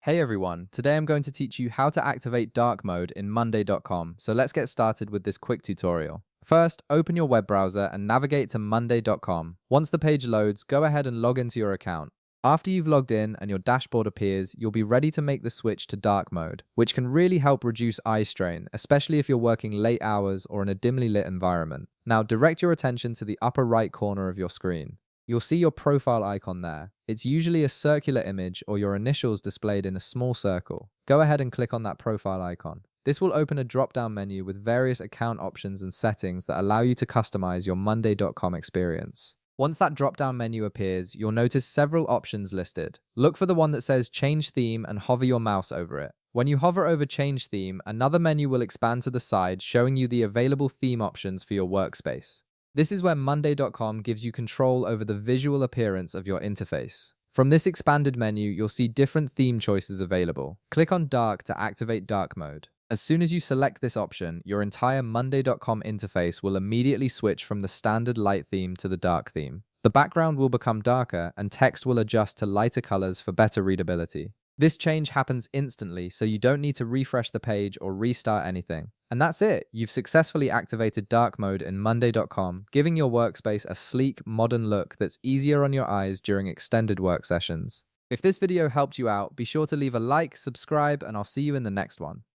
Hey everyone, today I'm going to teach you how to activate dark mode in Monday.com, so let's get started with this quick tutorial. First, open your web browser and navigate to Monday.com. Once the page loads, go ahead and log into your account. After you've logged in and your dashboard appears, you'll be ready to make the switch to dark mode, which can really help reduce eye strain, especially if you're working late hours or in a dimly lit environment. Now direct your attention to the upper right corner of your screen. You'll see your profile icon there. It's usually a circular image or your initials displayed in a small circle. Go ahead and click on that profile icon. This will open a drop-down menu with various account options and settings that allow you to customize your Monday.com experience. Once that drop-down menu appears, you'll notice several options listed. Look for the one that says Change Theme and hover your mouse over it. When you hover over Change Theme, another menu will expand to the side, showing you the available theme options for your workspace. This is where Monday.com gives you control over the visual appearance of your interface. From this expanded menu, you'll see different theme choices available. Click on Dark to activate dark mode. As soon as you select this option, your entire Monday.com interface will immediately switch from the standard light theme to the dark theme. The background will become darker and text will adjust to lighter colors for better readability. This change happens instantly, so you don't need to refresh the page or restart anything. And that's it. You've successfully activated dark mode in Monday.com, giving your workspace a sleek, modern look that's easier on your eyes during extended work sessions. If this video helped you out, be sure to leave a like, subscribe, and I'll see you in the next one.